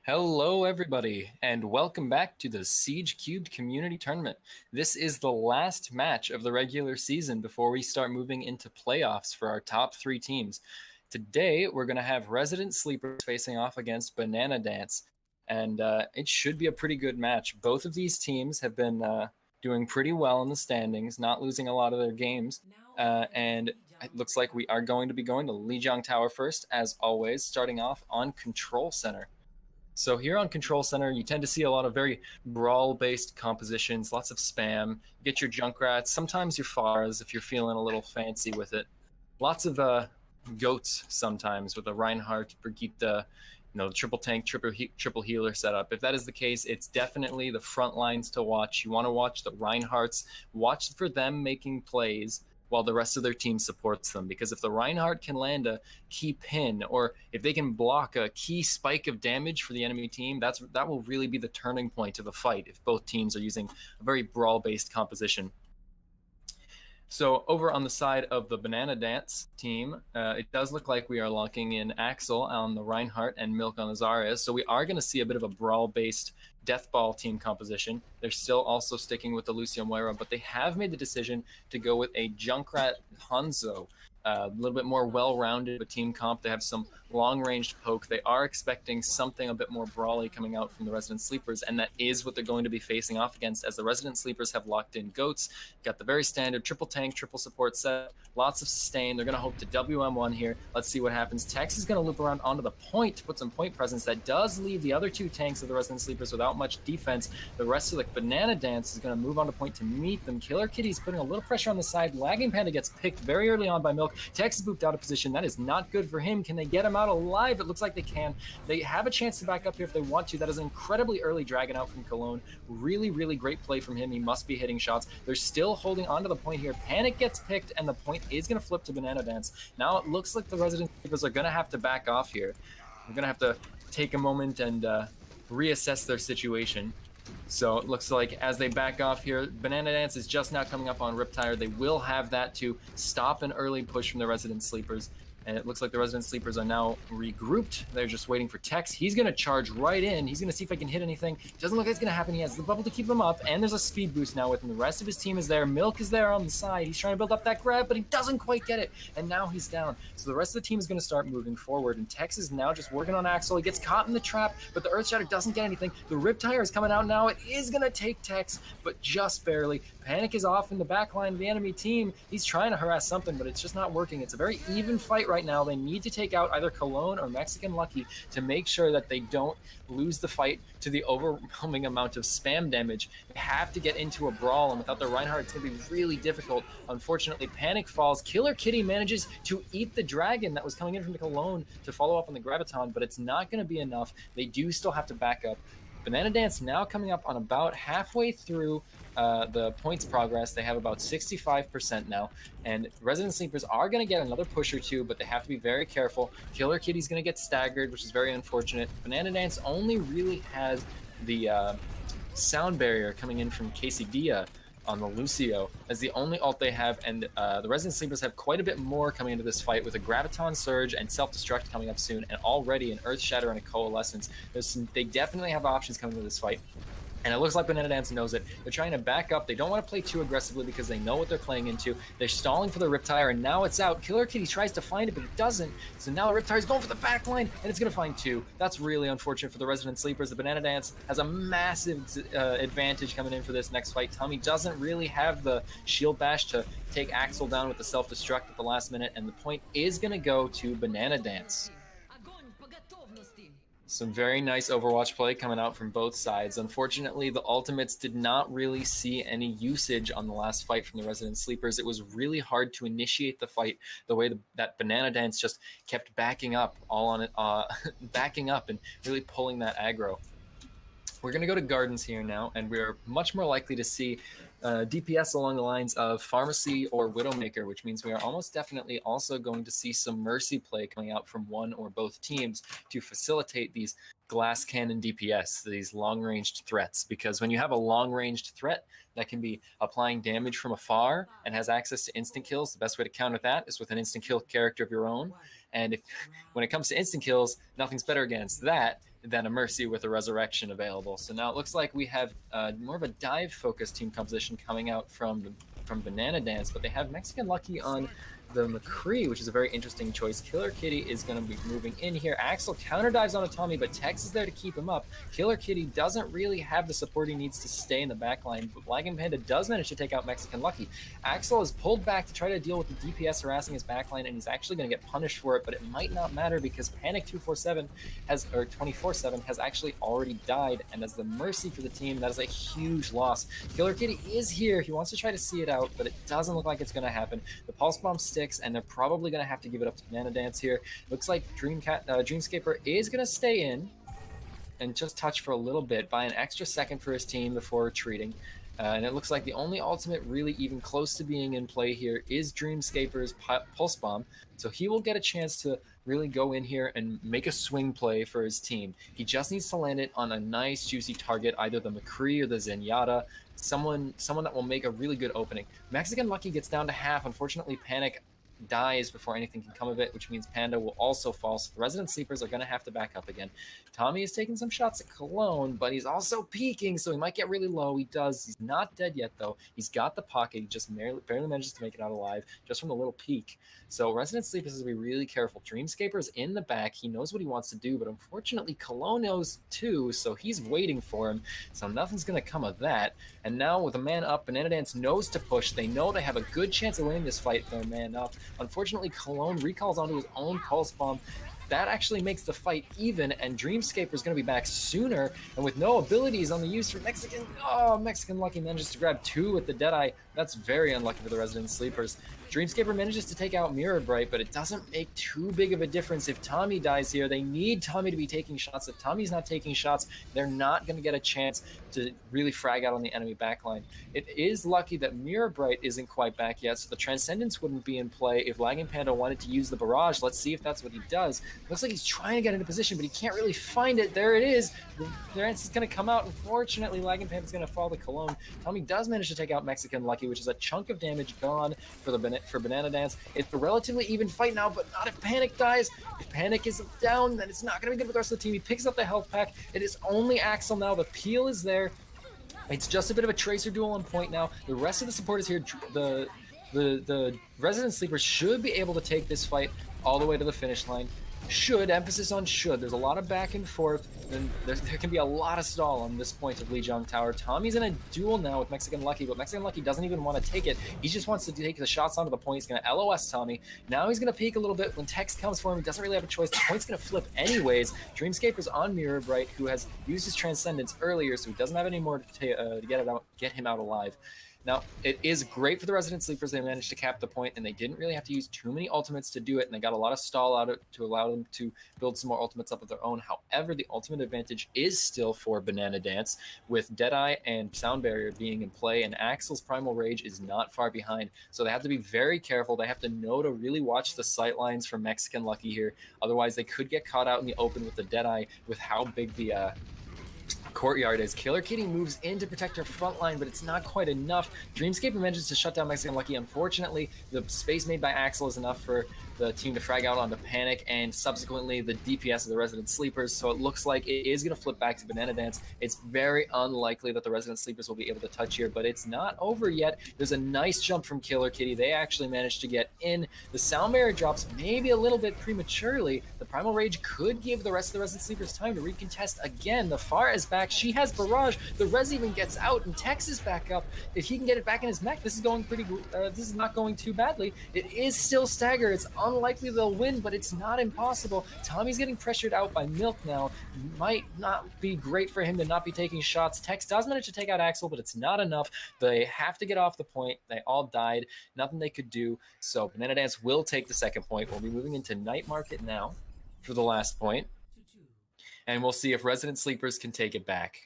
Hello, everybody, and welcome back to the Siege Cubed Community Tournament. This is the last match of the regular season before we start moving into playoffs for our top three teams. Today, we're going to have Resident Sleepers facing off against Banana Dance, and it should be a pretty good match. Both of these teams have been doing pretty well in the standings, not losing a lot of their games, and it looks like we are going to be going to Lijiang Tower first, as always, starting off on Control Center. So here on Control Center, you tend to see a lot of very brawl-based compositions, lots of spam. You get your Junkrats, sometimes your Faras if you're feeling a little fancy with it. Lots of goats sometimes with a Reinhardt, Brigitte, triple tank, triple healer setup. If that is the case, it's definitely the front lines to watch. You want to watch the Reinhardts, watch for them making plays while the rest of their team supports them. Because if the Reinhardt can land a key pin, or if they can block a key spike of damage for the enemy team, that will really be the turning point of the fight if both teams are using a very brawl-based composition. So over on the side of the Banana Dance team, it does look like we are locking in Axel on the Reinhardt and Milk on the Zarya. So we are going to see a bit of a brawl-based Deathball team composition. They're still also sticking with the Lucio Moira, but they have made the decision to go with a Junkrat Hanzo. A little bit more well-rounded of a team comp. They have some long-ranged poke. They are expecting something a bit more brawly coming out from the Resident Sleepers, and that is what they're going to be facing off against, as the Resident Sleepers have locked in goats. Got the very standard triple tank, triple support set, lots of sustain. They're going to hope to WM1 here. Let's see what happens. Tex is going to loop around onto the point to put some point presence. That does leave the other two tanks of the Resident Sleepers without much defense. The rest of the Banana Dance is going to move on to point to meet them. Killer Kitty's putting a little pressure on the side. Lagging Panda gets picked very early on by Milk. Tex is booped out of position. That is not good for him. Can they get him out alive? It looks like they can. They have a chance to back up here if they want to. That is an incredibly early Dragon out from Cologne. Really, really great play from him. He must be hitting shots. They're still holding onto the point here. Panic gets picked, and the point is going to flip to Banana Dance. Now it looks like the Resident Sleepers are going to have to back off here. We're going to have to take a moment and reassess their situation. So it looks like as they back off here, Banana Dance is just now coming up on Riptire. They will have that to stop an early push from the Resident Sleepers. And it looks like the Resident Sleepers are now regrouped. They're just waiting for Tex. He's going to charge right in. He's going to see if I can hit anything. Doesn't look like it's going to happen. He has the bubble to keep him up, and there's a speed boost now with him. The rest of his team is there. Milk is there on the side. He's trying to build up that grab, but he doesn't quite get it, and now he's down. So the rest of the team is going to start moving forward, and Tex is now just working on Axel. He gets caught in the trap, but the Earthshatter doesn't get anything. The Riptire is coming out now. It is going to take Tex, but just barely. Panic is off in the back line of the enemy team. He's trying to harass something, but it's just not working. It's a very even fight right now. They need to take out either Cologne or Mexican Lucky to make sure that they don't lose the fight to the overwhelming amount of spam damage. They have to get into a brawl, and without the Reinhardt, it's going to be really difficult. Unfortunately, Panic falls. Killer Kitty manages to eat the dragon that was coming in from the Cologne to follow up on the Graviton, but it's not going to be enough. They do still have to back up. Banana Dance now coming up on about halfway through the points progress. They have about 65% now, and Resident Sleepers are going to get another push or two, but they have to be very careful. Killer Kitty's going to get staggered, which is very unfortunate. Banana Dance only really has the sound barrier coming in from Quesadilla on the Lucio as the only ult they have, and the Resident Sleepers have quite a bit more coming into this fight with a Graviton Surge and Self-Destruct coming up soon, and already an Earth Shatter and a Coalescence. They definitely have options coming into this fight. And it looks like Banana Dance knows it. They're trying to back up. They don't want to play too aggressively because they know what they're playing into. They're stalling for the Riptire, and now it's out. Killer Kitty tries to find it, but it doesn't. So now the Riptire is going for the back line, and it's going to find two. That's really unfortunate for the Resident Sleepers. The Banana Dance has a massive advantage coming in for this next fight. Tommy doesn't really have the Shield Bash to take Axel down with the Self-Destruct at the last minute, and the point is going to go to Banana Dance. Some very nice Overwatch play coming out from both sides. Unfortunately, the ultimates did not really see any usage on the last fight from the Resident Sleepers. It was really hard to initiate the fight the way that Banana Dance just kept backing up all on it, backing up and really pulling that aggro. We're going to go to Gardens here now, and we're much more likely to see DPS along the lines of Pharmacy or Widowmaker, which means we are almost definitely also going to see some Mercy play coming out from one or both teams to facilitate these glass cannon DPS, these long-ranged threats, because when you have a long-ranged threat that can be applying damage from afar and has access to instant kills, the best way to counter that is with an instant kill character of your own. And when it comes to instant kills, nothing's better against that than a Mercy with a Resurrection available. So now it looks like we have more of a dive-focused team composition coming out from Banana Dance, but they have Mexican Lucky on the McCree, which is a very interesting choice. Killer Kitty is going to be moving in here. Axel counter dives on a Tommy, but Tex is there to keep him up. Killer Kitty doesn't really have the support he needs to stay in the back line, but Lagging Panda does manage to take out Mexican Lucky. Axel is pulled back to try to deal with the DPS harassing his backline, and he's actually going to get punished for it, but it might not matter because Panic 247 has, or 24/7 has actually already died, and as the Mercy for the team, that is a huge loss. Killer Kitty is here. He wants to try to see it out, but it doesn't look like it's going to happen. The Pulse Bomb sticks, and they're probably going to have to give it up to Banana Dance here. Looks like Dreamscaper is going to stay in and just touch for a little bit, buy an extra second for his team before retreating. And it looks like the only ultimate really even close to being in play here is Dreamscaper's Pulse Bomb. So he will get a chance to really go in here and make a swing play for his team. He just needs to land it on a nice juicy target, either the McCree or the Zenyatta, someone that will make a really good opening. Mexican Lucky gets down to half. Unfortunately, Panic dies before anything can come of it, which means Panda will also fall. So the Resident Sleepers are going to have to back up again. Tommy is taking some shots at Cologne, but he's also peeking, so he might get really low. He does. He's not dead yet, though. He's got the pocket. He just barely manages to make it out alive just from the little peek. So Resident Sleepers has to be really careful. Dreamscaper's in the back. He knows what he wants to do, but unfortunately Cologne knows too, so he's waiting for him. So nothing's going to come of that. And now with a man up, Banana Dance knows to push. They know they have a good chance of winning this fight with their man up. Unfortunately, Cologne recalls onto his own Pulse Bomb. That actually makes the fight even, and Dreamscaper is going to be back sooner, and with no abilities on the use for Mexican. Oh, Mexican Lucky manages to grab 2 with the Deadeye. That's very unlucky for the Resident Sleepers. Dreamscaper manages to take out Mirror Bright, but it doesn't make too big of a difference if Tommy dies here. They need Tommy to be taking shots. If Tommy's not taking shots, they're not going to get a chance to really frag out on the enemy backline. It is lucky that Mirror Bright isn't quite back yet, so the Transcendence wouldn't be in play if Lagging Panda wanted to use the Barrage. Let's see if that's what he does. Looks like he's trying to get into position, but he can't really find it. There it is. The answer's going to come out. Unfortunately, Lagging Panda's going to fall to Cologne. Tommy does manage to take out Mexican Lucky, which is a chunk of damage gone for Banana Dance. It's a relatively even fight now, but not if Panic dies. If Panic is down, then it's not going to be good for the rest of the team. He picks up the health pack. It is only Axel now. The peel is there. It's just a bit of a Tracer duel on point now. The rest of the support is here. The Resident Sleepers should be able to take this fight all the way to the finish line. Should, emphasis on should. There's a lot of back and forth, and there can be a lot of stall on this point of Lijiang Tower. Tommy's in a duel now with Mexican Lucky, but Mexican Lucky doesn't even want to take it. He just wants to take the shots onto the point. He's going to LOS Tommy. Now he's going to peek a little bit. When Tex comes for him, he doesn't really have a choice. The point's going to flip anyways. Dreamscaper's on Mirror Bright, who has used his Transcendence earlier, so he doesn't have any more to get him out alive. Now, it is great for the Resident Sleepers. They managed to cap the point, and they didn't really have to use too many ultimates to do it, and they got a lot of stall out of it to allow them to build some more ultimates up of their own. However, the ultimate advantage is still for Banana Dance, with Deadeye and Sound Barrier being in play, and Axel's Primal Rage is not far behind. So they have to be very careful. They have to know to really watch the sight lines for Mexican Lucky here. Otherwise, they could get caught out in the open with the Deadeye with how big the courtyard is. Killer Kitty moves in to protect her front line, but it's not quite enough. Dreamscaper manages to shut down Mexican Lucky. Unfortunately, the space made by Axel is enough for the team to frag out onto Panic and subsequently the DPS of the Resident Sleepers, so it looks like it is going to flip back to Banana Dance. It's very unlikely that the Resident Sleepers will be able to touch here, but it's not over yet. There's a nice jump from Killer Kitty. They actually managed to get in. The Sound Barrier drops maybe a little bit prematurely. The Primal Rage could give the rest of the Resident Sleepers time to recontest again. The Pharah is back. She has Barrage. The Res even gets out, and Tex is back up. If he can get it back in his mech, this is going pretty good. This is not going too badly. It is still stagger. It's unlikely they'll win, but it's not impossible. Tommy's getting pressured out by Milk now. Might not be great for him to not be taking shots. Tex does manage to take out Axel, but it's not enough. They have to get off the point. They all died. Nothing they could do. So Banana Dance will take the second point. We'll be moving into Night Market now for the last point. And we'll see if Resident Sleepers can take it back.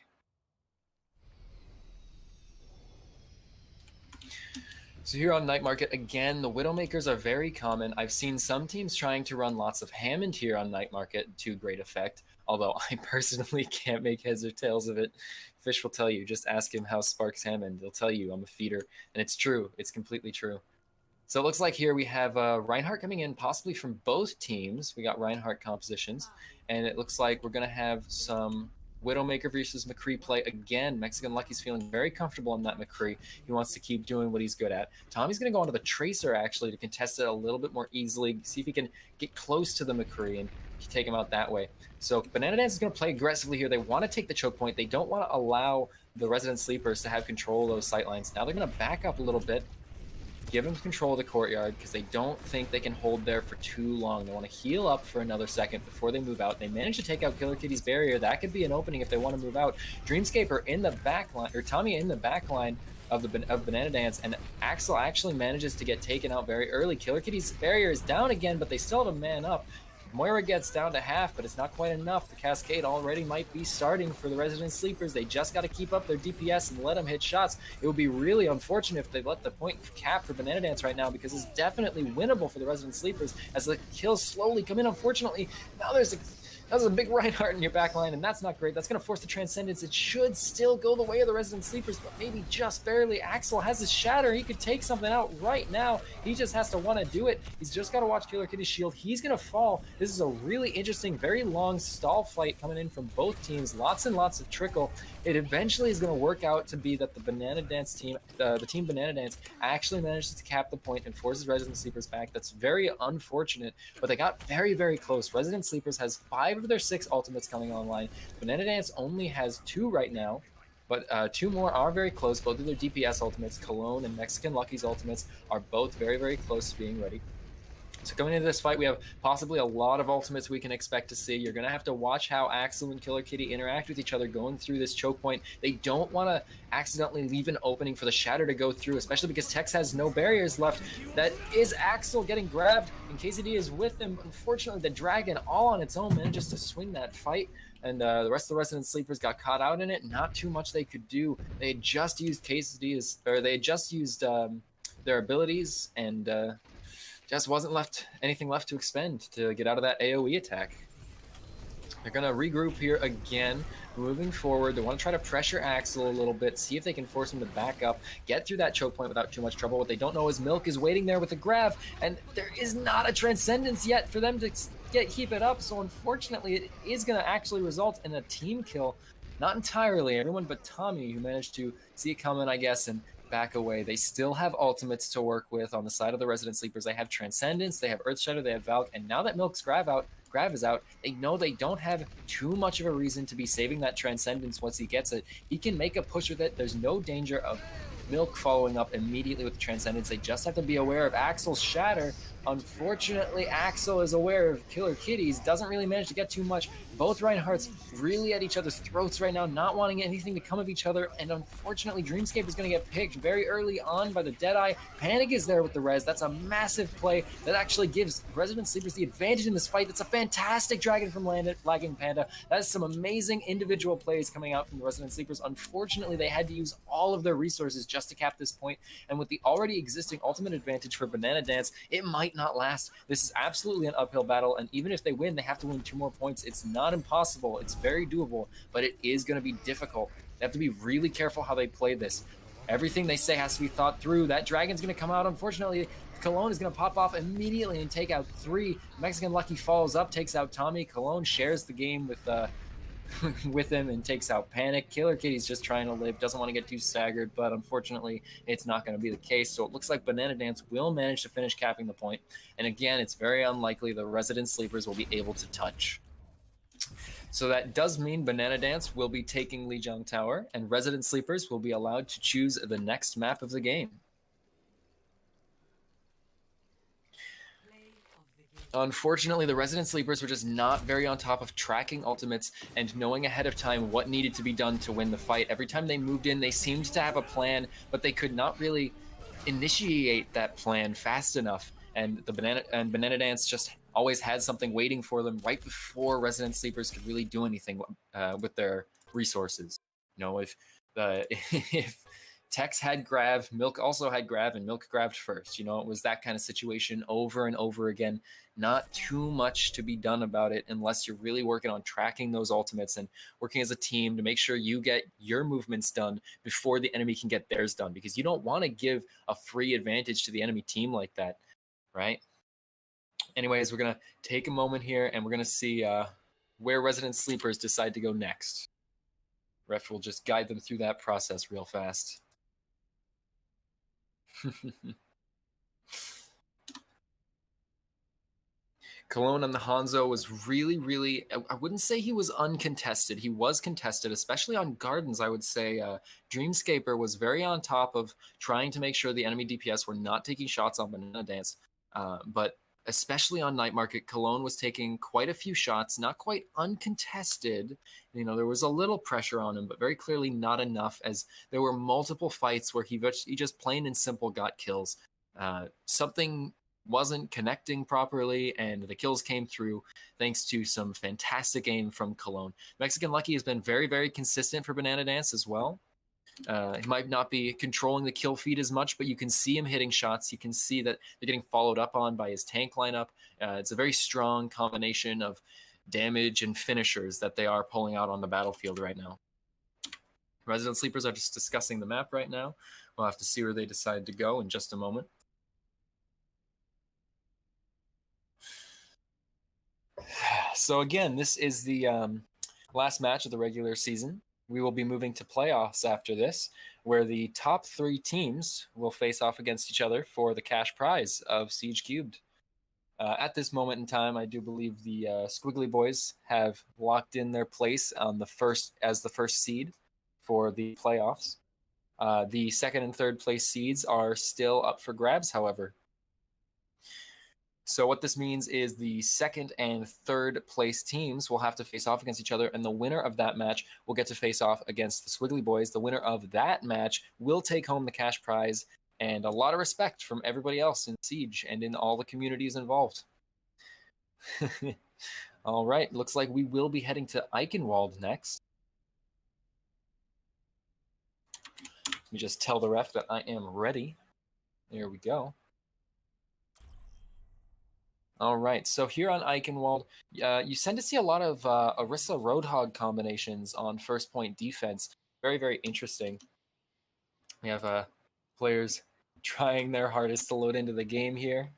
So here on Night Market, again, the Widowmakers are very common. I've seen some teams trying to run lots of Hammond here on Night Market to great effect, although I personally can't make heads or tails of it. Fish will tell you, just ask him how Sparks Hammond. He'll tell you I'm a feeder, and it's true. It's completely true. So it looks like here we have Reinhardt coming in, possibly from both teams. We got Reinhardt compositions, and it looks like we're going to have some Widowmaker versus McCree play again. Mexican Lucky's feeling very comfortable on that McCree. He wants to keep doing what he's good at. Tommy's going to go onto the Tracer, actually, to contest it a little bit more easily, see if he can get close to the McCree and take him out that way. So Banana Dance is going to play aggressively here. They want to take the choke point. They don't want to allow the Resident Sleepers to have control of those sight lines. Now they're going to back up a little bit, give them control of the courtyard because they don't think they can hold there for too long. They want to heal up for another second before they move out. They manage to take out Killer Kitty's barrier. That could be an opening if they want to move out. Dreamscaper in the back line, or Tommy in the back line of Banana Dance, and Axel actually manages to get taken out very early. Killer Kitty's barrier is down again, but they still have a man up. Moira gets down to half, but it's not quite enough. The cascade already might be starting for the Resident Sleepers. They just got to keep up their DPS and let them hit shots. It would be really unfortunate if they let the point cap for Banana Dance right now, because it's definitely winnable for the Resident Sleepers as the kills slowly come in. Unfortunately, now there's a big Reinhardt in your back line, and that's not great. That's going to force the Transcendence. It should still go the way of the Resident Sleepers, but maybe just barely. Axel has his Shatter. He could take something out right now. He just has to want to do it. He's just got to watch Killer Kitty's shield. He's going to fall. This is a really interesting, very long stall fight coming in from both teams. Lots and lots of trickle. It eventually is going to work out to be that the Banana Dance team, the team Banana Dance, actually manages to cap the point and forces Resident Sleepers back. That's very unfortunate, but they got very, very close. Resident Sleepers has 5 of their 6 ultimates coming online. Banana Dance only has 2 right now, but 2 more are very close. Both of their DPS ultimates, Cologne and Mexican Lucky's ultimates, are both very, very close to being ready. So coming into this fight, we have possibly a lot of ultimates we can expect to see. You're going to have to watch how Axel and Killer Kitty interact with each other going through this choke point. They don't want to accidentally leave an opening for the Shatter to go through, especially because Tex has no barriers left. That is Axel getting grabbed, and KZD is with him. Unfortunately, the Dragon, all on its own, manages to swing that fight, and the rest of the Resident Sleepers got caught out in it. Not too much they could do. They had just used KZD's, or they had just used their abilities, and just wasn't anything left to expend to get out of that AoE attack. They're going to regroup here again, moving forward. They want to try to pressure Axel a little bit, see if they can force him to back up, get through that choke point without too much trouble. What they don't know is Milk is waiting there with a grab, and there is not a Transcendence yet for them to keep it up, so unfortunately it is going to actually result in a team kill. Not entirely, everyone but Tommy, who managed to see it coming, I guess, and back away. They still have ultimates to work with on the side of the Resident Sleepers. They have Transcendence, they have Earthshatter, they have Valk, and now that Milk's grab is out, they know they don't have too much of a reason to be saving that Transcendence once he gets it. He can make a push with it. There's no danger of Milk following up immediately with the Transcendence. They just have to be aware of Axel's Shatter. Unfortunately, Axel is aware of Killer Kitty's, doesn't really manage to get too much. Both Reinhardts really at each other's throats right now, not wanting anything to come of each other, and unfortunately, Dreamscape is going to get picked very early on by the Deadeye. Panic is there with the res. That's a massive play that actually gives Resident Sleepers the advantage in this fight. That's a fantastic Dragon from Lagging Panda. That is some amazing individual plays coming out from the Resident Sleepers. Unfortunately, they had to use all of their resources just to cap this point, and with the already existing ultimate advantage for Banana Dance, it might not last. This is absolutely an uphill battle, and even if they win, they have to win 2 more points. It's not impossible. It's very doable, but it is going to be difficult. They have to be really careful how they play this. Everything they say has to be thought through. That Dragon's going to come out. Unfortunately, Cologne is going to pop off immediately and take out 3. Mexican Lucky follows up, takes out Tommy. Cologne shares the game with with him and takes out Panic. Killer Kitty's just trying to live, doesn't want to get too staggered, but unfortunately it's not going to be the case. So it looks like Banana Dance will manage to finish capping the point. And again, it's very unlikely the Resident Sleepers will be able to touch. So that does mean Banana Dance will be taking Lijiang Tower, and Resident Sleepers will be allowed to choose the next map of the game. Unfortunately, the Resident Sleepers were just not very on top of tracking ultimates and knowing ahead of time what needed to be done to win the fight. Every time they moved in, they seemed to have a plan, but they could not really initiate that plan fast enough. And Banana Dance just always had something waiting for them right before Resident Sleepers could really do anything with their resources. You know, if Tex had Grav, Milk also had Grav, and Milk grabbed first. You know, it was that kind of situation over and over again. Not too much to be done about it unless you're really working on tracking those ultimates and working as a team to make sure you get your movements done before the enemy can get theirs done, because you don't want to give a free advantage to the enemy team like that, right? Anyways, we're going to take a moment here and we're going to see where Resident Sleepers decide to go next. Ref will just guide them through that process real fast. Cologne on the Hanzo was really, I wouldn't say he was uncontested. He was contested, especially on Gardens, I would say. Dreamscaper was very on top of trying to make sure the enemy DPS were not taking shots on Banana Dance. But especially on Night Market, Cologne was taking quite a few shots, not quite uncontested. You know, there was a little pressure on him, but very clearly not enough, as there were multiple fights where he just plain and simple got kills. Something wasn't connecting properly, and the kills came through thanks to some fantastic aim from Cologne. Mexican Lucky has been very consistent for Banana Dance as well. He might not be controlling the kill feed as much, but you can see him hitting shots. You can see that they're getting followed up on by his tank lineup. It's a very strong combination of damage and finishers that they are pulling out on the battlefield right now. Resident Sleepers are just discussing the map right now. We'll have to see where they decide to go in just a moment. So again, this is the last match of the regular season. We will be moving to playoffs after this, where the top 3 teams will face off against each other for the cash prize of Siege Cubed. At this moment in time, I do believe the Squiggly Boys have locked in their place on the first seed for the playoffs. The second and third place seeds are still up for grabs, however. So what this means is the second and third place teams will have to face off against each other, and the winner of that match will get to face off against the Squiggly Boys. The winner of that match will take home the cash prize and a lot of respect from everybody else in Siege and in all the communities involved. All right, looks like we will be heading to Eichenwald next. Let me just tell the ref that I am ready. There we go. All right, so here on Eichenwald, you tend to see a lot of Orisa Roadhog combinations on first point defense. Very interesting. We have players trying their hardest to load into the game here.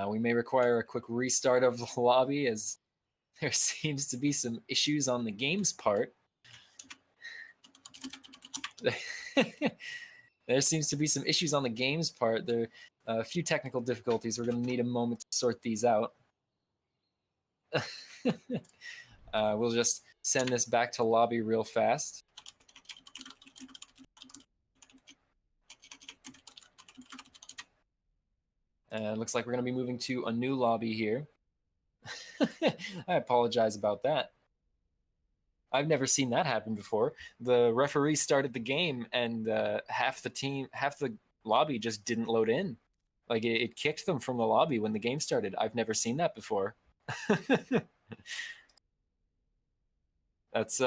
We may require a quick restart of the lobby, as there seems to be some issues on the game's part. There seems to be some issues on the game's part. There a few technical difficulties. We're going to need a moment to sort these out. We'll just send this back to lobby real fast. Looks like we're going to be moving to a new lobby here. I apologize about that. I've never seen that happen before. The referee started the game and half the lobby just didn't load in. Like it kicked them from the lobby when the game started. I've never seen that before. That's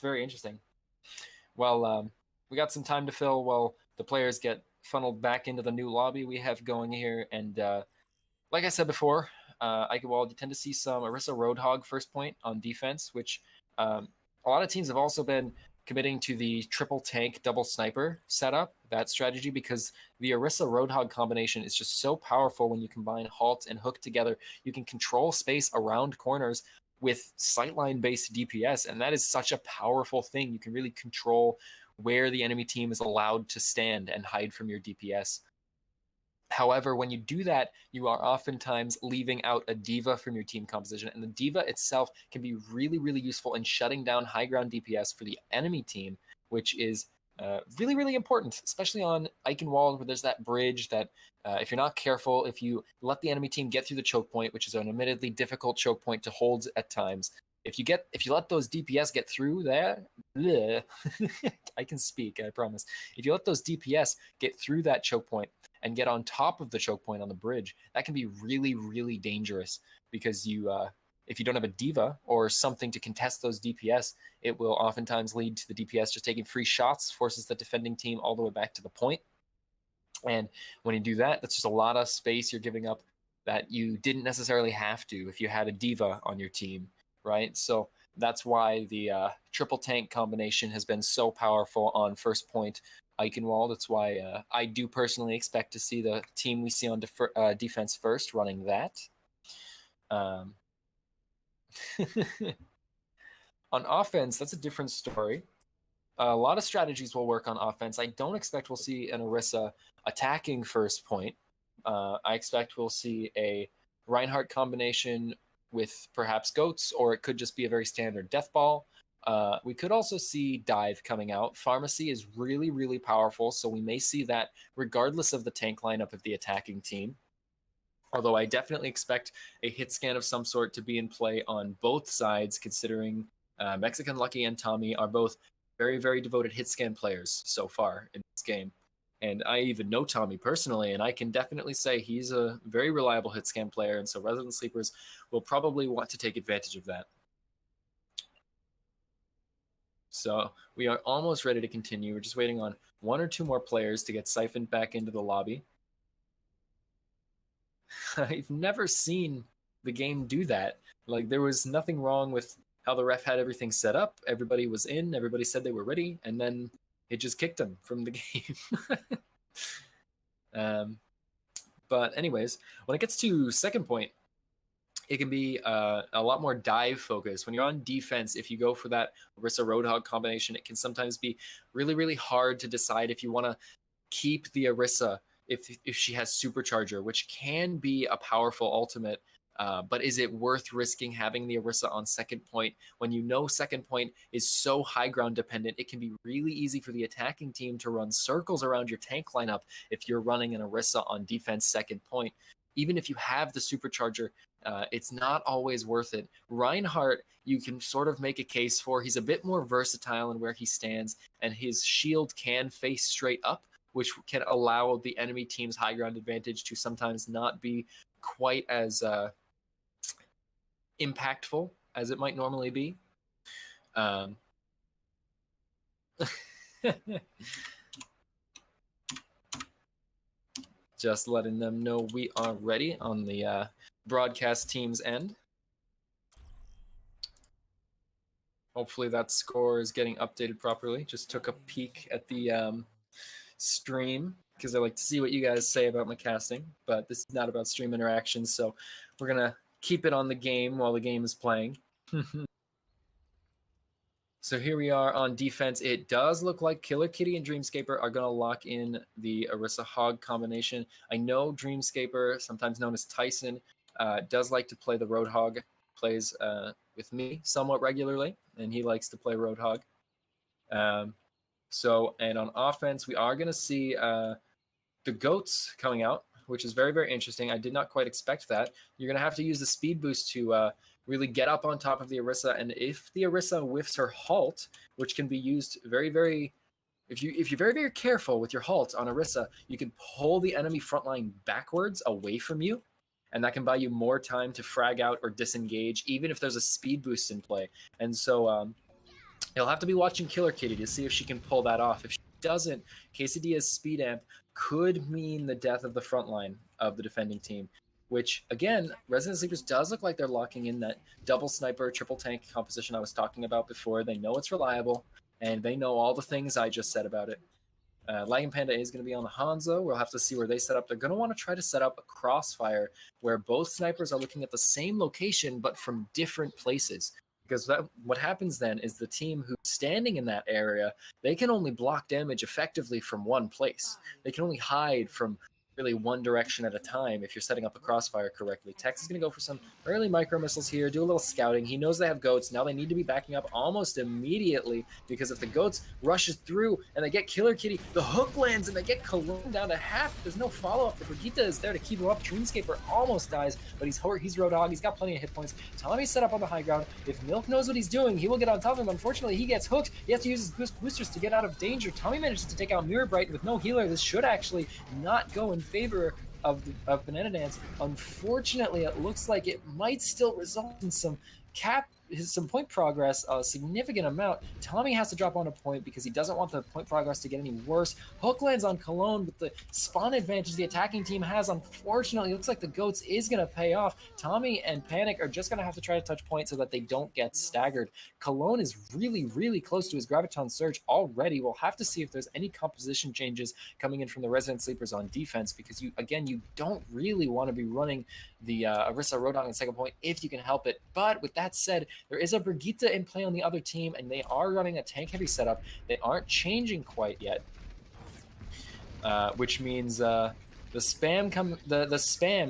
very interesting. Well, we got some time to fill while the players get funneled back into the new lobby we have going here. And like I said before, Eichenwald, you tend to see some Orisa Roadhog first point on defense, which a lot of teams have also been committing to the triple tank double sniper setup, that strategy, because the Orisa Roadhog combination is just so powerful when you combine Halt and Hook together. You can control space around corners with sightline based DPS, and that is such a powerful thing. You can really control where the enemy team is allowed to stand and hide from your DPS. However, when you do that, you are oftentimes leaving out a D.Va from your team composition, and the D.Va itself can be really useful in shutting down high ground DPS for the enemy team, which is really important, especially on Eichenwald, where there's that bridge that if you're not careful, if you let the enemy team get through the choke point, which is an admittedly difficult choke point to hold at times, if you let those DPS get through there, I can speak, I promise. If you let those DPS get through that choke point and get on top of the choke point on the bridge, that can be really dangerous, because you if you don't have a diva or something to contest those DPS, it will oftentimes lead to the DPS just taking free shots, forces the defending team all the way back to the point. And when you do that, that's just a lot of space you're giving up that you didn't necessarily have to if you had a diva on your team, right? So that's why the triple tank combination has been so powerful on first point Eichenwald. That's why I do personally expect to see the team we see on defense first running that. On offense, that's a different story. A lot of strategies will work on offense. I don't expect we'll see an Orisa attacking first point. I expect we'll see a Reinhardt combination with perhaps Goats, or it could just be a very standard Death Ball. We could also see Dive coming out. Pharmacy is really, really powerful, so we may see that regardless of the tank lineup of the attacking team. Although I definitely expect a hit scan of some sort to be in play on both sides, considering Mexican Lucky and Tommy are both very, very devoted hit scan players so far in this game. And I even know Tommy personally, and I can definitely say he's a very reliable hit scan player, and so Resident Sleepers will probably want to take advantage of that. So we are almost ready to continue. We're just waiting on one or two more players to get siphoned back into the lobby. I've never seen the game do that. Like, there was nothing wrong with how the ref had everything set up. Everybody was in, everybody said they were ready, and then it just kicked them from the game. But anyways, when it gets to second point, it can be a lot more dive focused. When you're on defense, if you go for that Orisa Roadhog combination, it can sometimes be really, really hard to decide if you want to keep the Orisa if she has Supercharger, which can be a powerful ultimate. But is it worth risking having the Orisa on second point when you know second point is so high ground dependent? It can be really easy for the attacking team to run circles around your tank lineup if you're running an Orisa on defense second point. Even if you have the Supercharger, it's not always worth it. Reinhardt, you can sort of make a case for. He's a bit more versatile in where he stands, and his shield can face straight up, which can allow the enemy team's high ground advantage to sometimes not be quite as impactful as it might normally be. Just letting them know we are ready on the broadcast team's end. Hopefully that score is getting updated properly. Just took a peek at the stream because I like to see what you guys say about my casting, but this is not about stream interactions, so we're gonna keep it on the game while the game is playing. So here we are on defense. It does look like Killer Kitty and Dreamscaper are going to lock in the Orisa Hog combination. I know Dreamscaper, sometimes known as Tyson, does like to play the Roadhog, plays with me somewhat regularly, and he likes to play Roadhog. And on offense, we are going to see the Goats coming out, which is very, very interesting. I did not quite expect that. You're going to have to use the speed boost to really get up on top of the Orisa, and if the Orisa whiffs her halt, which can be used very, very... If you're very, very careful with your halt on Orisa, you can pull the enemy front line backwards away from you, and that can buy you more time to frag out or disengage, even if there's a speed boost in play. And so you'll have to be watching Killer Kitty to see if she can pull that off. If she doesn't, Quesadilla's speed amp could mean the death of the front line of the defending team, which, again, Resident Sleepers does look like they're locking in that double sniper, triple tank composition I was talking about before. They know it's reliable, and they know all the things I just said about it. Lagging Panda is going to be on the Hanzo. We'll have to see where they set up. They're going to want to try to set up a crossfire where both snipers are looking at the same location but from different places. Because what happens then is the team who's standing in that area, they can only block damage effectively from one place. They can only hide from really one direction at a time if you're setting up a crossfire correctly. Tex is going to go for some early micro missiles here, do a little scouting. He knows they have Goats. Now they need to be backing up almost immediately, because if the Goats rushes through and they get Killer Kitty, the hook lands and they get Cologne down to half. There's no follow-up. The Brigitte is there to keep him up. Dreamscaper almost dies, but he's Roadhog. He's got plenty of hit points. Tommy's set up on the high ground. If Milk knows what he's doing, he will get on top of him. Unfortunately, he gets hooked. He has to use his boosters to get out of danger. Tommy manages to take out Mirror Bright with no healer. This should actually not go in favor of Banana Dance. Unfortunately, it looks like it might still result in some point progress, a significant amount. Tommy has to drop on a point because he doesn't want the point progress to get any worse. Hook lands on Cologne with the spawn advantage the attacking team has. Unfortunately, it looks like the Goats is going to pay off. Tommy and Panic are just going to have to try to touch point so that they don't get staggered. Cologne is really, really close to his Graviton Surge already. We'll have to see if there's any composition changes coming in from the Resident Sleepers on defense, because you don't really want to be running the Orisa Rodon in second point if you can help it. But with that said, there is a Brigitte in play on the other team, and they are running a tank-heavy setup. They aren't changing quite yet, which means the spam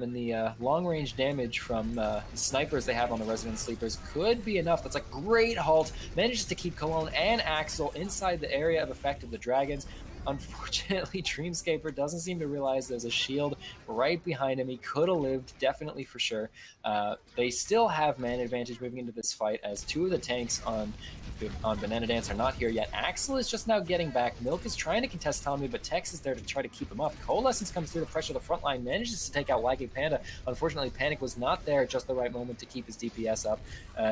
and the long-range damage from the snipers they have on the Resident Sleepers could be enough. That's a great halt. Manages to keep Cologne and Axel inside the area of effect of the dragons. Unfortunately, Dreamscaper doesn't seem to realize there's a shield right behind him. He could have lived, definitely for sure. They still have man advantage moving into this fight, as two of the tanks on Banana Dance are not here yet. Axel is just now getting back. Milk is trying to contest Tommy, but Tex is there to try to keep him up. Coalescence comes through to pressure the front line, manages to take out Lagging Panda. Unfortunately, Panic was not there at just the right moment to keep his DPS up.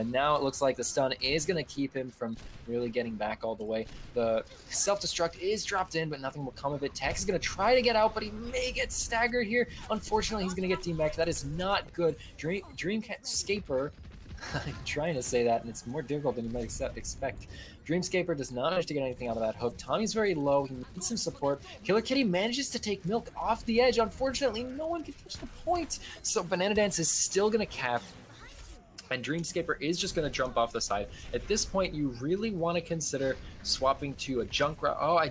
Now it looks like the stun is going to keep him from really getting back all the way. The self-destruct is dropped in, but nothing will come of it. Tex is going to try to get out, but he may get staggered here. Unfortunately, he's going to get demeched. That is not good. Dreamscaper, I'm trying to say that, and it's more difficult than you might expect. Dreamscaper does not manage to get anything out of that hook. Tommy's very low. He needs some support. Killer Kitty manages to take Milk off the edge. Unfortunately, no one can touch the point. So Banana Dance is still going to cap, and Dreamscaper is just going to jump off the side. At this point, you really want to consider swapping to a Junkrat. Oh, I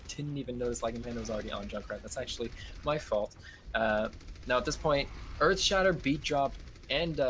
didn't even notice Lagging Panda was already on Junkrat. That's actually my fault. Now at this point, Earth Shatter, Beat Drop, and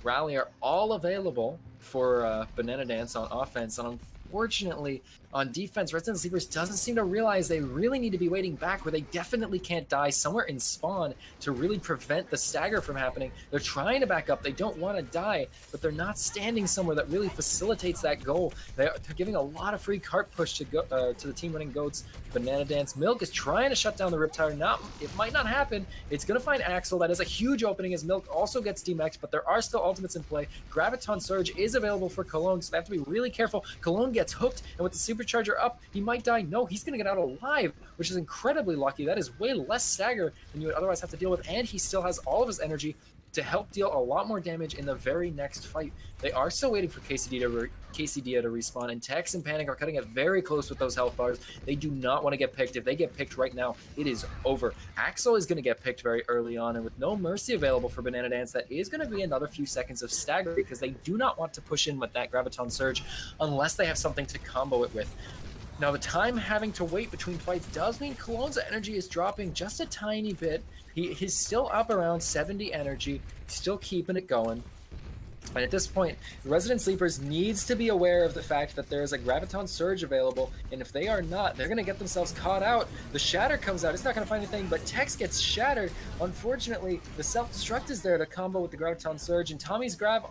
Rally are all available for Banana Dance on offense. And unfortunately, on defense, Resident Sleepers doesn't seem to realize they really need to be waiting back, where they definitely can't die somewhere in spawn to really prevent the stagger from happening. They're trying to back up. They don't want to die, but they're not standing somewhere that really facilitates that goal. They're giving a lot of free cart push to the team running Goats. Banana Dance. Milk is trying to shut down the Riptide. It might not happen. It's going to find Axel. That is a huge opening, as Milk also gets demexed, but there are still ultimates in play. Graviton Surge is available for Cologne, so they have to be really careful. Cologne gets hooked, and with the Supercharger up, he might die. No, he's going to get out alive, which is incredibly lucky. That is way less stagger than you would otherwise have to deal with, and he still has all of his energy to help deal a lot more damage in the very next fight. They are still waiting for KCD to respawn, and Tex and Panic are cutting it very close with those health bars. They do not want to get picked. If they get picked right now, it is over. Axel is going to get picked very early on, and with no mercy available for Banana Dance, that is going to be another few seconds of stagger, because they do not want to push in with that Graviton Surge unless they have something to combo it with. Now, the time having to wait between fights does mean Cologne's energy is dropping just a tiny bit. He's still up around 70 energy, still keeping it going. And at this point, Resident Sleepers needs to be aware of the fact that there is a Graviton Surge available, and if they are not, they're going to get themselves caught out. The Shatter comes out. It's not going to find anything, but Tex gets shattered. Unfortunately, the Self-Destruct is there to combo with the Graviton Surge, and Tommy's Dragon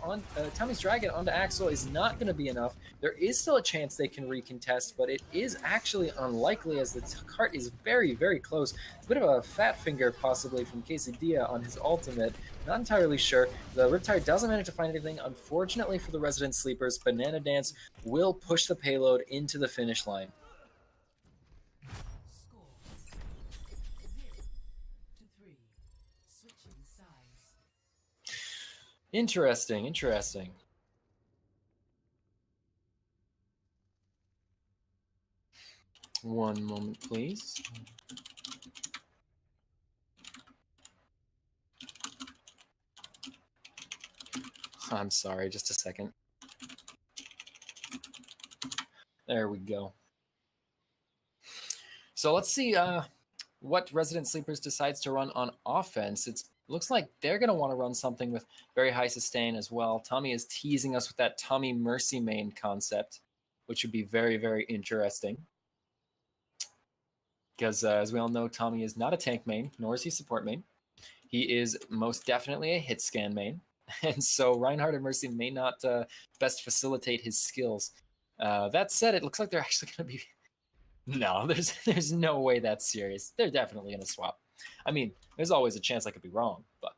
onto Axel is not going to be enough. There is still a chance they can recontest, but it is actually unlikely, as the cart is very, very close. It's a bit of a fat finger, possibly, from Quesadilla on his ultimate. Not entirely sure. The Riptide doesn't manage to find anything. Unfortunately for the Resident Sleepers, Banana Dance will push the payload into the finish line. Interesting, interesting. One moment, please. I'm sorry, just a second. There we go. So let's see what Resident Sleepers decides to run on offense. It looks like they're going to want to run something with very high sustain as well. Tommy is teasing us with that Tommy Mercy main concept, which would be very, very interesting. Because as we all know, Tommy is not a tank main, nor is he support main. He is most definitely a hit scan main. And so Reinhardt and Mercy may not best facilitate his skills. That said, it looks like they're actually going to be... No, there's no way that's serious. They're definitely going to swap. I mean, there's always a chance I could be wrong, but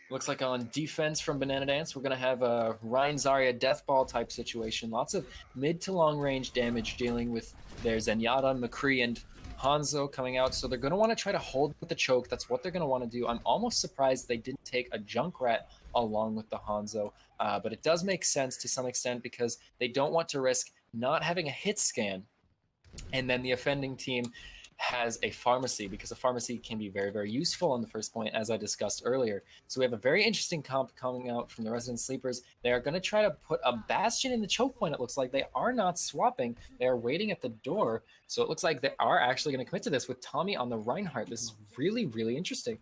looks like on defense from Banana Dance, we're going to have a Rein Zarya death ball type situation. Lots of mid to long range damage dealing with their Zenyatta, McCree, and Hanzo coming out. So they're going to want to try to hold with the choke. That's what they're going to want to do. I'm almost surprised they didn't take a Junkrat along with the Hanzo. But it does make sense to some extent because they don't want to risk not having a hit scan. And then the offending team has a pharmacy, because a pharmacy can be very, very useful on the first point, as I discussed earlier. So we have a very interesting comp coming out from the Resident Sleepers. They are going to try to put a Bastion in the choke point, it looks like. They are not swapping. They are waiting at the door. So it looks like they are actually going to commit to this with Tommy on the Reinhardt. This is really, really interesting.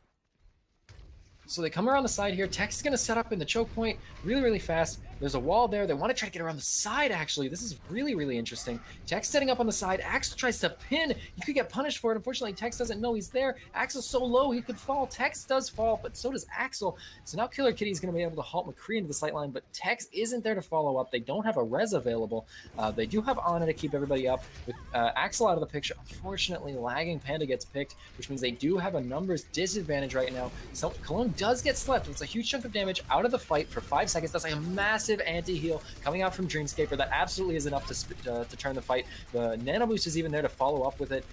So they come around the side here. Tex is going to set up in the choke point really, really fast. There's a wall there. They want to try to get around the side, actually. This is really, really interesting. Tex setting up on the side. Axel tries to pin. You could get punished for it. Unfortunately, Tex doesn't know he's there. Axel's so low, he could fall. Tex does fall, but so does Axel. So now Killer Kitty is going to be able to halt McCree into the sight line, but Tex isn't there to follow up. They don't have a res available. They do have Ana to keep everybody up. With Axel out of the picture, unfortunately, lagging Panda gets picked, which means they do have a numbers disadvantage right now. So Cologne does get slept. It's a huge chunk of damage out of the fight for 5 seconds. That's like a massive anti-heal coming out from Dreamscaper. That absolutely is enough to turn the fight. The Nano Boost is even there to follow up with it.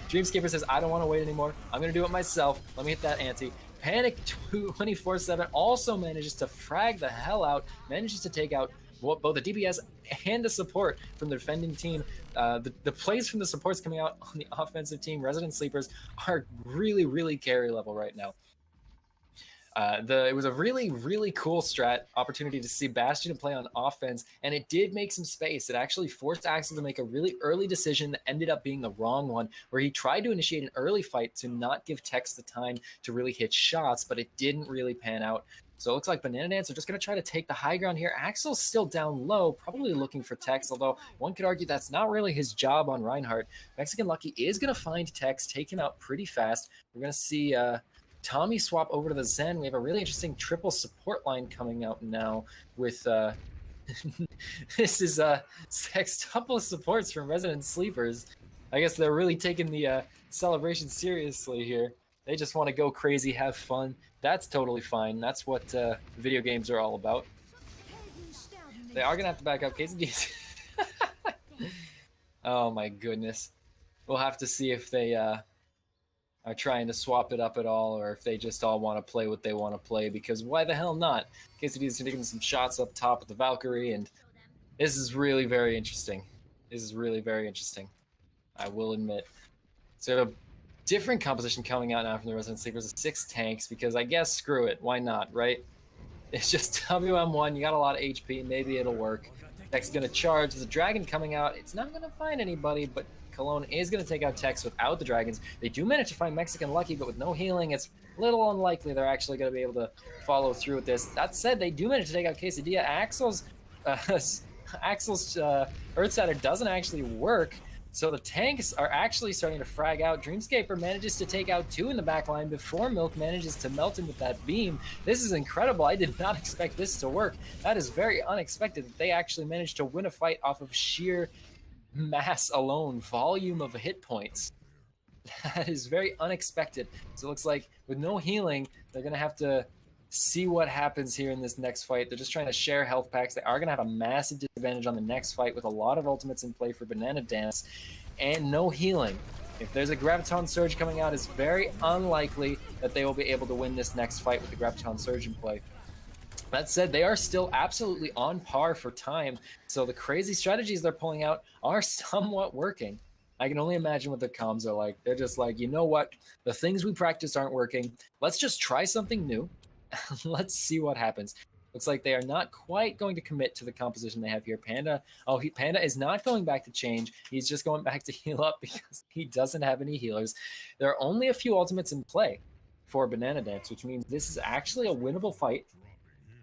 Dreamscaper says, I don't want to wait anymore. I'm going to do it myself. Let me hit that anti. Panic 24/7 also manages to frag the hell out, manages to take out both the DPS and the support from the defending team. The plays from the supports coming out on the offensive team, Resident Sleepers, are really, really carry level right now. It was a really, really cool strat opportunity to see Bastion play on offense, and it did make some space. It actually forced Axel to make a really early decision that ended up being the wrong one, where he tried to initiate an early fight to not give Tex the time to really hit shots, but it didn't really pan out. So it looks like Banana Dance are just going to try to take the high ground here. Axel's still down low, probably looking for Tex, although one could argue that's not really his job on Reinhardt. Mexican Lucky is going to find Tex, take him out pretty fast. We're going to see Tommy swap over to the Zen. We have a really interesting triple support line coming out now with this is sextuple supports from Resident Sleepers. I guess they're really taking the celebration seriously here. They just want to go crazy, have fun. That's totally fine. That's what video games are all about. They are gonna have to back up KCDs. Oh my goodness. We'll have to see if they are trying to swap it up at all, or if they just all want to play what they want to play, because why the hell not? KCD is taking some shots up top with the Valkyrie, and this is really very interesting. This is really very interesting, I will admit. So we have a different composition coming out now from the Resident Sleepers, 6 tanks, because I guess screw it, why not, right? It's just WM1, you got a lot of HP, maybe it'll work. Tex is going to charge, there's a dragon coming out, it's not going to find anybody, but Cologne is going to take out Tex without the dragons. They do manage to find Mexican Lucky, but with no healing, it's a little unlikely they're actually going to be able to follow through with this. That said, they do manage to take out Quesadilla. Axel's Earth Shatter doesn't actually work, so the tanks are actually starting to frag out. Dreamscaper manages to take out 2 in the back line before Milk manages to melt him with that beam. This is incredible. I did not expect this to work. That is very unexpected that they actually managed to win a fight off of sheer mass alone, volume of hit points. That is very unexpected. So it looks like with no healing, they're going to have to see what happens here in this next fight. They're just trying to share health packs. They are going to have a massive disadvantage on the next fight with a lot of ultimates in play for Banana Dance and no healing. If there's a Graviton Surge coming out, it's very unlikely that they will be able to win this next fight with the Graviton Surge in play. That said, they are still absolutely on par for time, so the crazy strategies they're pulling out are somewhat working. I can only imagine what their comms are like. They're just like, you know what? The things we practiced aren't working. Let's just try something new. Let's see what happens. Looks like they are not quite going to commit to the composition they have here. Panda, Panda is not going back to change. He's just going back to heal up because he doesn't have any healers. There are only a few ultimates in play for Banana Dance, which means this is actually a winnable fight.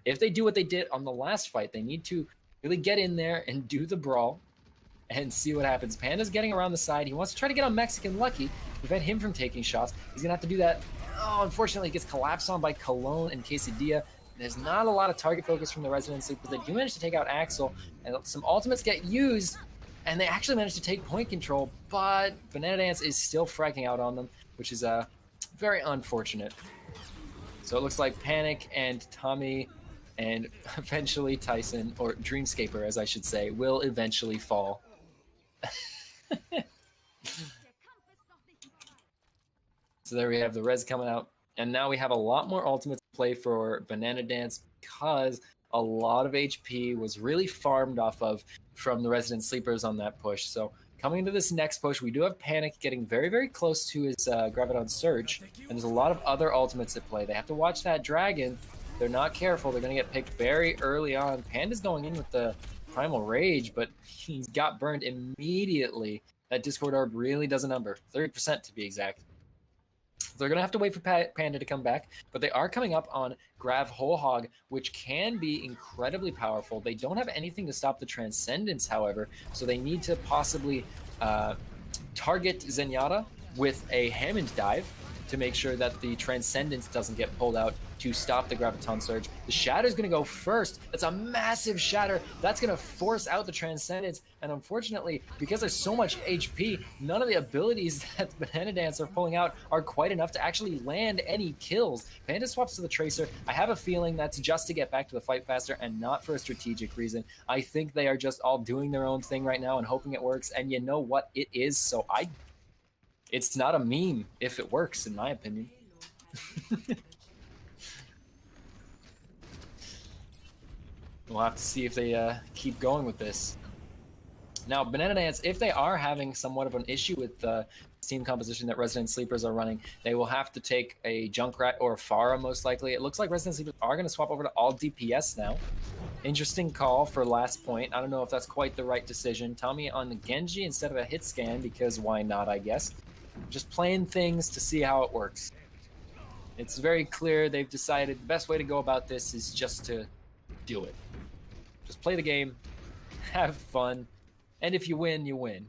If they do what they did on the last fight, they need to really get in there and do the brawl and see what happens. Panda's getting around the side. He wants to try to get on Mexican Lucky to prevent him from taking shots. He's going to have to do that. Oh, unfortunately, he gets collapsed on by Cologne and Quesadilla. There's not a lot of target focus from the Resident Sleepers. They do manage to take out Axel, and some ultimates get used. And they actually managed to take point control, but Banana Dance is still fragging out on them, which is very unfortunate. So it looks like Panic and Tommy and eventually Tyson, or Dreamscaper as I should say, will eventually fall. So there we have the res coming out. And now we have a lot more ultimates to play for Banana Dance because a lot of HP was really farmed off of from the Resident Sleepers on that push. So coming into this next push, we do have Panic getting very, very close to his Graviton Surge. And there's a lot of other ultimates at play. They have to watch that Dragon. If they're not careful, they're going to get picked very early on. Panda's going in with the Primal Rage, but he got burned immediately. That Discord Orb really does a number, 30% to be exact. They're going to have to wait for Panda to come back, but they are coming up on Grav Whole Hog, which can be incredibly powerful. They don't have anything to stop the Transcendence, however, so they need to possibly target Zenyatta with a Hammond Dive to make sure that the Transcendence doesn't get pulled out to stop the Graviton Surge. The Shatter's going to go first. That's a massive Shatter. That's going to force out the Transcendence. And unfortunately, because there's so much HP, none of the abilities that the Banana Dance are pulling out are quite enough to actually land any kills. Panda swaps to the Tracer. I have a feeling that's just to get back to the fight faster and not for a strategic reason. I think they are just all doing their own thing right now and hoping it works. And you know what? It is. So it's not a meme if it works, in my opinion. We'll have to see if they keep going with this. Now, Banana Dance, if they are having somewhat of an issue with the team composition that Resident Sleepers are running, they will have to take a Junkrat or a Pharah, most likely. It looks like Resident Sleepers are going to swap over to all DPS now. Interesting call for last point. I don't know if that's quite the right decision. Tommy on the Genji instead of a hit scan, because why not, I guess. Just playing things to see how it works. It's very clear they've decided the best way to go about this is just to do it. Just play the game, have fun, and if you win, you win.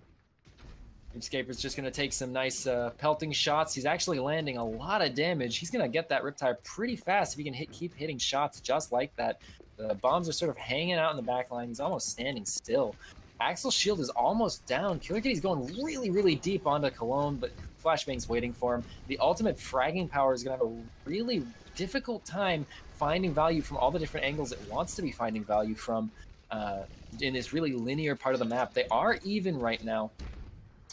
Dreamscaper's just going to take some nice pelting shots. He's actually landing a lot of damage. He's going to get that Riptide pretty fast if he can keep hitting shots just like that. The bombs are sort of hanging out in the back line. He's almost standing still. Axel's shield is almost down. Killer Kitty's going really, really deep onto Cologne, but Flashbang's waiting for him. The ultimate fragging power is going to have a really difficult time finding value from all the different angles it wants to be finding value from in this really linear part of the map. They are even right now.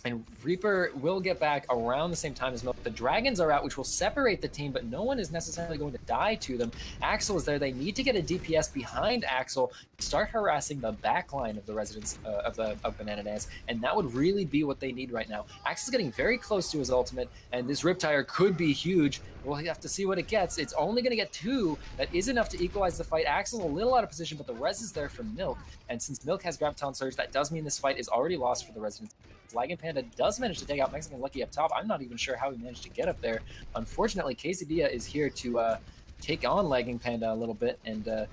And Reaper will get back around the same time as Milk. The Dragons are out, which will separate the team, but no one is necessarily going to die to them. Axel is there. They need to get a DPS behind Axel to start harassing the backline of the residents of Banana Dance, and that would really be what they need right now. Axel's getting very close to his ultimate, and this Riptire could be huge. We'll have to see what it gets. It's only going to get 2. That is enough to equalize the fight. Axel's a little out of position, but the res is there for Milk, and since Milk has Graviton Surge, that does mean this fight is already lost for the residents. Lagging Panda does manage to take out Mexican Lucky up top. I'm not even sure how he managed to get up there. Unfortunately, Quesadilla is here to take on Lagging Panda a little bit and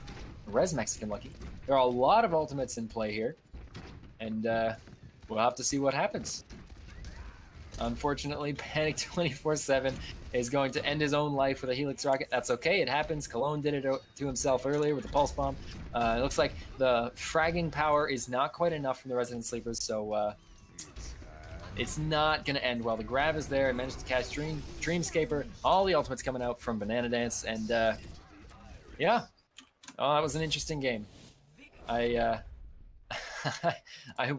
res Mexican Lucky. There are a lot of ultimates in play here, and we'll have to see what happens. Unfortunately, Panic 24/7 is going to end his own life with a Helix Rocket. That's okay, it happens. Cologne did it to himself earlier with the Pulse Bomb. It looks like the fragging power is not quite enough from the Resident Sleepers, so it's not going to end well. The Grav is there. It managed to catch Dreamscaper. All the ultimates coming out from Banana Dance. And, yeah. Oh, that was an interesting game. I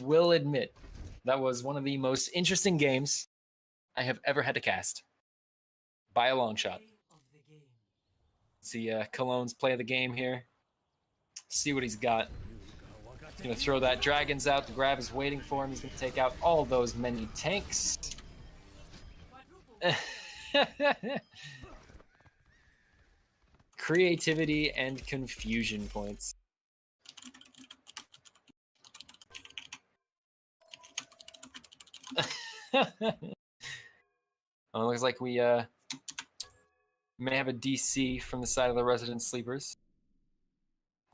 will admit that was one of the most interesting games I have ever had to cast. By a long shot. See Cologne's play of the game here. See what he's got. He's going to throw that Dragons out. The Grav is waiting for him. He's going to take out all those many tanks. Creativity and confusion points. Oh, it looks like we may have a DC from the side of the Resident Sleepers.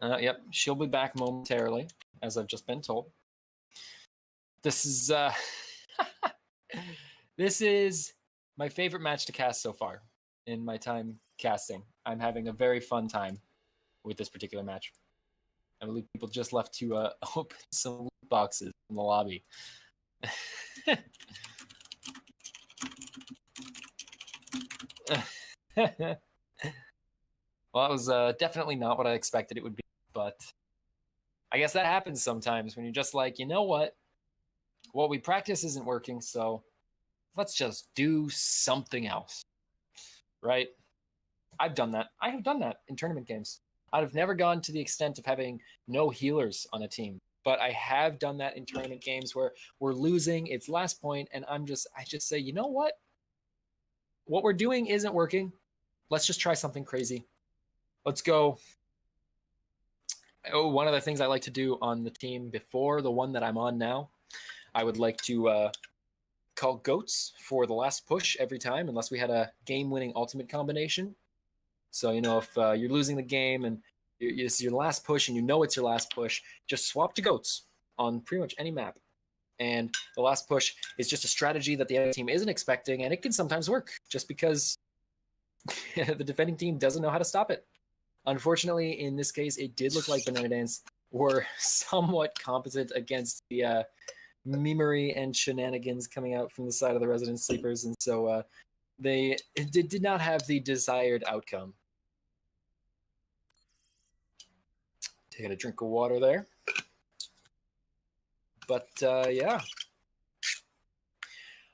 Yep, she'll be back momentarily, as I've just been told. This is this is my favorite match to cast so far in my time casting. I'm having a very fun time with this particular match. I believe people just left to open some loot boxes in the lobby. Well, that was definitely not what I expected it would be, but I guess that happens sometimes when you're just like, you know what we practice isn't working, so let's just do something else, right? I've done that. I have done that in tournament games. I've never gone to the extent of having no healers on a team, but I have done that in tournament games where we're losing, it's last point, and I just say, you know what we're doing isn't working. Let's just try something crazy. Let's go. Oh, one of the things I like to do on the team before the one that I'm on now, I would like to call goats for the last push every time, unless we had a game-winning ultimate combination. So, if you're losing the game and it's your last push and you know it's your last push, just swap to goats on pretty much any map. And the last push is just a strategy that the other team isn't expecting, and it can sometimes work just because the defending team doesn't know how to stop it. Unfortunately, in this case, it did look like Banana Dance were somewhat competent against the memery and shenanigans coming out from the side of the Resident Sleepers, and so they did not have the desired outcome. Taking a drink of water there. But yeah.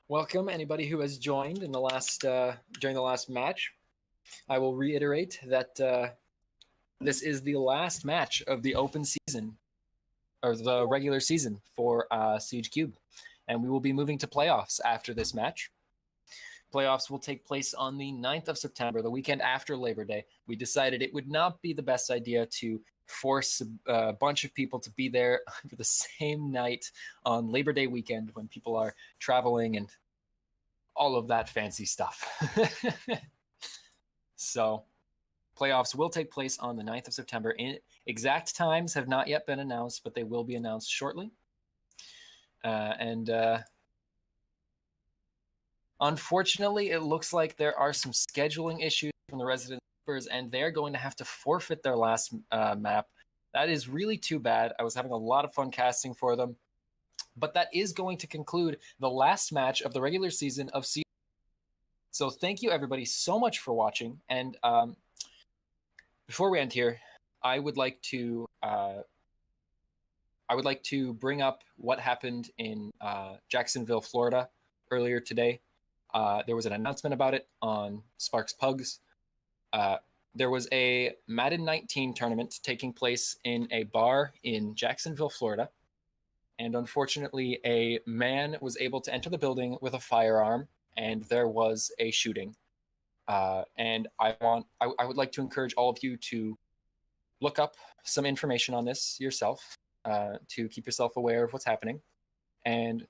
Welcome anybody who has joined in the last during the last match. I will reiterate that this is the last match of the open season, or the regular season for Siege Cube, and we will be moving to playoffs after this match. Playoffs will take place on the 9th of September, the weekend after Labor Day. We decided it would not be the best idea to force a bunch of people to be there for the same night on Labor Day weekend when people are traveling and all of that fancy stuff. So playoffs will take place on the 9th of September. Exact times have not yet been announced, but they will be announced shortly. Unfortunately, it looks like there are some scheduling issues from the Resident Sleepers, and they're going to have to forfeit their last map. That is really too bad. I was having a lot of fun casting for them. But that is going to conclude the last match of the regular season of Siege. So thank you, everybody, so much for watching. And before we end here, I would like to bring up what happened in Jacksonville, Florida, earlier today. There was an announcement about it on Sparks Pugs. There was a Madden 19 tournament taking place in a bar in Jacksonville, Florida. And unfortunately, a man was able to enter the building with a firearm, and there was a shooting. And I would like to encourage all of you to look up some information on this yourself, to keep yourself aware of what's happening, and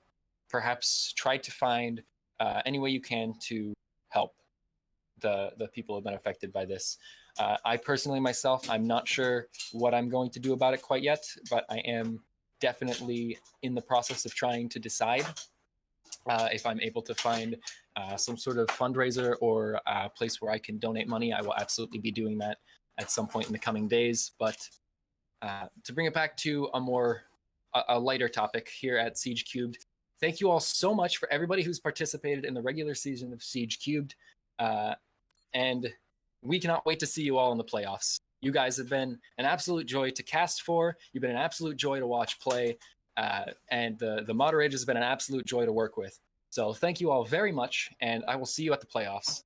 perhaps try to find any way you can to help the people who have been affected by this. I personally, myself, I'm not sure what I'm going to do about it quite yet, but I am definitely in the process of trying to decide if I'm able to find some sort of fundraiser or a place where I can donate money. I will absolutely be doing that at some point in the coming days. But to bring it back to a lighter topic here at Siege Cubed, thank you all so much for everybody who's participated in the regular season of Siege Cubed. And we cannot wait to see you all in the playoffs. You guys have been an absolute joy to cast for. You've been an absolute joy to watch play. And the moderators have been an absolute joy to work with. So thank you all very much, and I will see you at the playoffs.